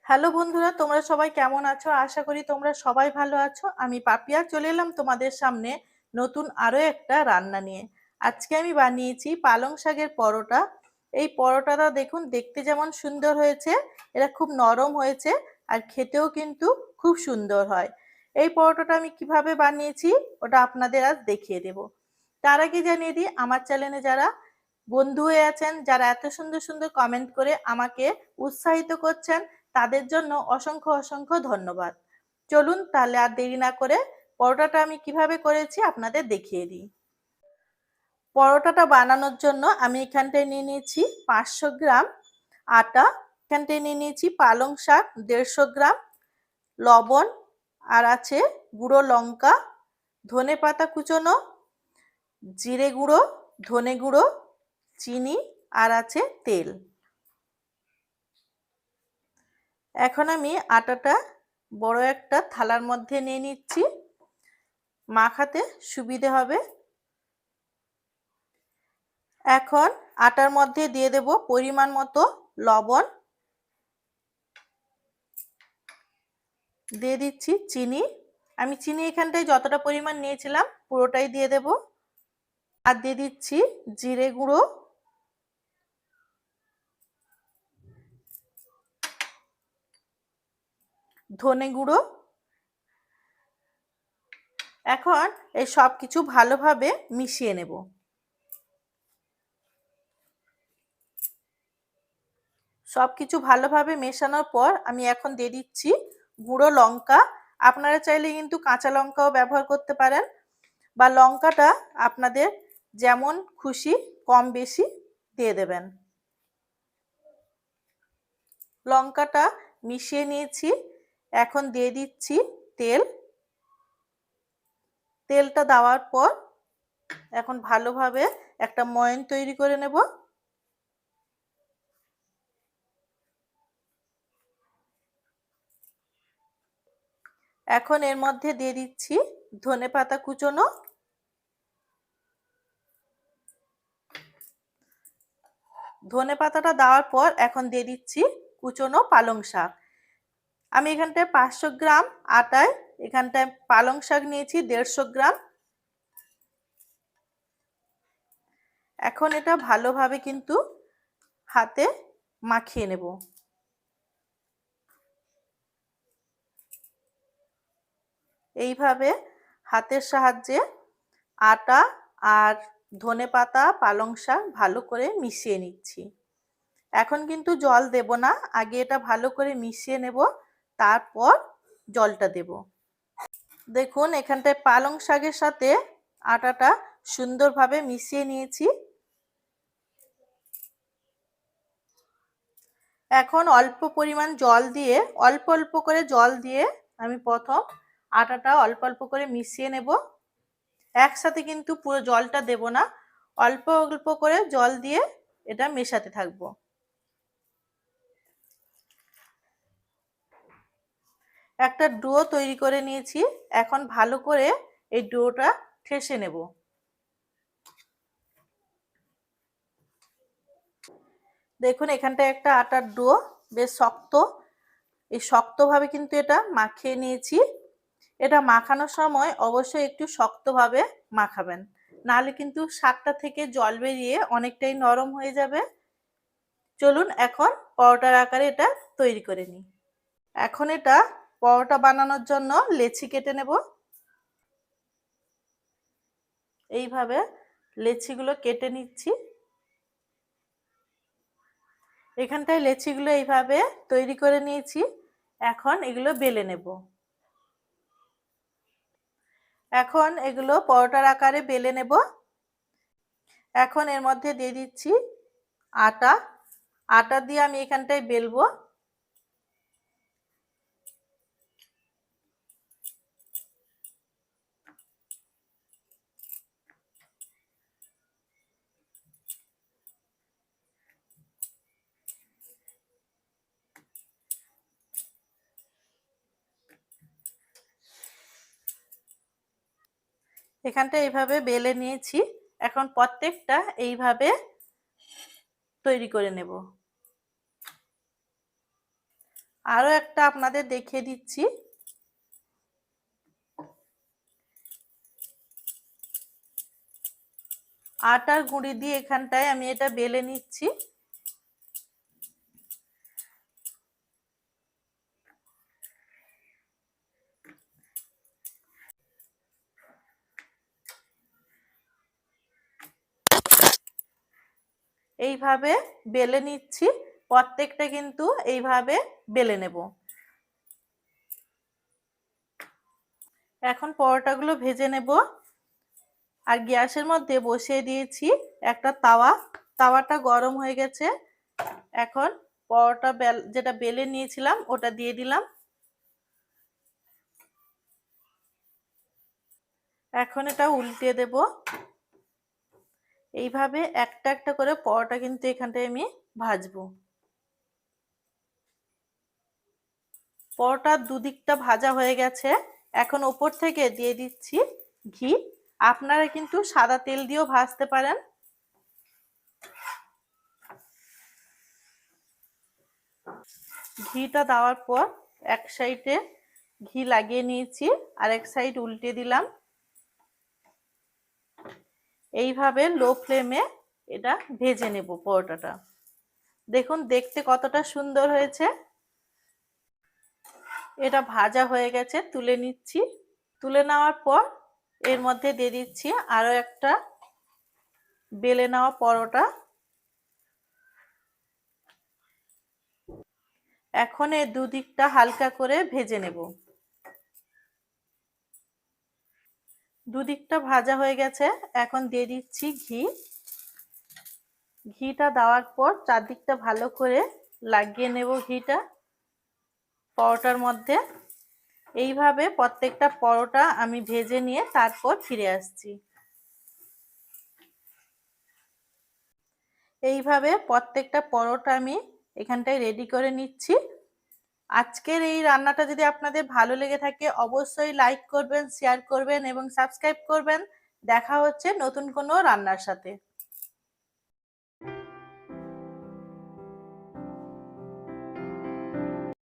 Hello বন্ধুরা, তোমরা সবাই কেমন আছো? আশা করি তোমরা সবাই ভালো আছো। আমি পাপিয়া চলে এলাম তোমাদের সামনে নতুন আরো একটা রান্না নিয়ে। আজকে আমি বানিয়েছি পালং শাকের পরোটা। এই পরোটাটা দেখুন, দেখতে যেমন সুন্দর হয়েছে, এটা খুব নরম হয়েছে আর খেতেও কিন্তু খুব সুন্দর হয়। এই পরোটাটা আমি কিভাবে বানিয়েছি ওটা আপনাদের আজ দেখিয়ে দেব। তার আগে জানিয়ে দিই, আমার চ্যানেলে যারা বন্ধু হয়ে আছেন, যারা এত সুন্দর সুন্দর কমেন্ট করে আমাকে উৎসাহিত করছেন, তাদের জন্য অসংখ্য অসংখ্য ধন্যবাদ। চলুন তাহলে আর দেরি না করে পরোটাটা আমি কিভাবে করেছি আপনাদের দেখিয়ে দিই। পরোটাটা বানানোর জন্য আমি এখানটায় নিয়ে নিয়েছি 500 গ্রাম আটা, এখানটায় নিয়ে নিয়েছি পালং শাক 150 গ্রাম, লবণ, আর আছে গুঁড়ো লঙ্কা, ধনে পাতা কুচোনো, জিরে গুঁড়ো, ধনে গুঁড়ো, চিনি, আর আছে তেল। এখন আমি আটাটা বড় একটা থালার মধ্যে নিয়ে নিচ্ছি, মাখাতে সুবিধে হবে। এখন আটার মধ্যে দিয়ে দেব পরিমাণ মতো লবণ, দিয়ে দিচ্ছি চিনি। আমি চিনি এখানটায় যতটা পরিমাণ নিয়েছিলাম পুরোটাই দিয়ে দেব। আর দিয়ে দিচ্ছি জিরে গুঁড়ো, ধনে গুঁড়ো। এখন এই সব কিছু ভালোভাবে মিশিয়ে নেব। সবকিছু ভালোভাবে মেশানোর পর আমি এখন দিয়ে দিচ্ছি গুঁড়ো লঙ্কা। আপনারা চাইলে কিন্তু কাঁচা লঙ্কাও ব্যবহার করতে পারেন, বা লঙ্কাটা আপনাদের যেমন খুশি কম বেশি দিয়ে দেবেন। লঙ্কাটা মিশিয়ে নিয়েছি, এখন দিয়ে দিচ্ছি তেল। তেলটা দেওয়ার পর এখন ভালোভাবে একটা ময়ান তৈরি করে নেব। এখন এর মধ্যে দিয়ে দিচ্ছি ধনেপাতা কুচোনো, ধনেপাতাটা দেওয়ার পর এখন দিয়ে দিচ্ছি কুচোনো পালং শাক। আমি এখানটায় 500 গ্রাম আটায় এখানটায় পালং শাক নিয়েছি 150 গ্রাম। এখন এটা ভালোভাবে কিন্তু হাতে মাখিয়ে নেব। এইভাবে হাতের সাহায্যে আটা আর ধনেপাতা পালং শাক ভালো করে মিশিয়ে নিচ্ছি। এখন কিন্তু জল দেব না, আগে এটা ভালো করে মিশিয়ে নেব, তারপর জলটা দেব। দেখুন এখানটায় পালং শাকের সাথে আটাটা সুন্দরভাবে মিশিয়ে নিয়েছি। এখন অল্প পরিমাণ জল দিয়ে, অল্প অল্প করে জল দিয়ে আমি প্রথম আটাটা অল্প অল্প করে মিশিয়ে নেব। একসাথে কিন্তু পুরো জলটা দেব না, অল্প অল্প করে জল দিয়ে এটা মেশাতে থাকবো। একটা ডো তৈরি করে নিয়েছি, এখন ভালো করে এই ডোটা ঠেসে নেব। দেখুন এখানটায় একটা আটার ডো, বেশ শক্ত। এই শক্তভাবে কিন্তু এটা মাখিয়ে নিয়েছি। এটা মাখানোর সময় অবশ্যই একটু শক্তভাবে মাখাবেন, নাহলে কিন্তু শাকটা থেকে জল বেরিয়ে অনেকটাই নরম হয়ে যাবে। চলুন এখন পরোটার আকারে এটা তৈরি করে নিই। এখন এটা পরোটা বানানোর জন্য লেচি কেটে নেব। এইভাবে লেচিগুলো কেটে নিচ্ছি। এখানটায় লেচিগুলো এইভাবে তৈরি করে নিয়েছি, এখন এগুলো বেলে নেব। এখন এগুলো পরোটার আকারে বেলে নেব। এখন এর মধ্যে দিয়ে দিচ্ছি আটা। আটা দিয়ে আমি এখানটায় বেলবো। এখানটা এইভাবে বেলে নিয়েছি, এখন প্রত্যেকটা এইভাবে তৈরি করে নেব। আরো একটা আপনাদের দেখিয়ে দিচ্ছি। আটার গুঁড়ি দিয়ে এখানটায় আমি এটা বেলে নিচ্ছি। এইভাবে বেলে নিচ্ছি, প্রত্যেকটা কিন্তু এইভাবে বেলে নেব। এখন পরোটাগুলো ভেজে নেব। আর গ্যাসের মধ্যে বসিয়ে দিয়েছি একটা তাওয়া। তাওয়াটা গরম হয়ে গেছে। এখন পরোটা যেটা বেলে নিয়েছিলাম ওটা দিয়ে দিলাম। এখন এটা উল্টে দেব। এইভাবে একটা একটা করে পরোটা কিন্তু এখানটায় আমি ভাজবো। পরোটার দুদিকটা ভাজা হয়ে গেছে। এখন উপর থেকে দিয়ে দিচ্ছি ঘি। আপনারা কিন্তু সাদা তেল দিয়েও ভাজতে পারেন। ঘিটা দেওয়ার পর এক সাইডে ঘি লাগিয়ে নিয়েছি, আর এক সাইড উল্টে দিলাম। এইভাবে লো ফ্লেমে এটা ভেজে নেব পরোটাটা। দেখুন দেখতে কতটা সুন্দর হয়েছে। এটা ভাজা হয়ে গেছে, তুলে নিচ্ছি। তুলে নেওয়ার পর এর মধ্যে দিয়ে দিচ্ছি আরো একটা বেলে নেওয়া পরোটা। এখন এর দুদিকটা হালকা করে ভেজে নেব। দুদিকটা ভাজা হয়ে গেছে, এখন দিয়ে দিচ্ছি ঘি। ঘিটা দেওয়ার পর চারদিকটা ভালো করে লাগিয়ে নেব ঘিটা পরোটার মধ্যে। এইভাবে প্রত্যেকটা পরোটা আমি ভেজে নিয়ে তারপর ফিরে আসছি। এইভাবে প্রত্যেকটা পরোটা আমি এখানটায় রেডি করে নিচ্ছি। আজকের এই রান্নাটা যদি আপনাদের ভালো লেগে থাকে অবশ্যই লাইক করবেন, শেয়ার করবেন এবং সাবস্ক্রাইব করবেন। দেখা হচ্ছে নতুন কোনো রান্নার সাথে।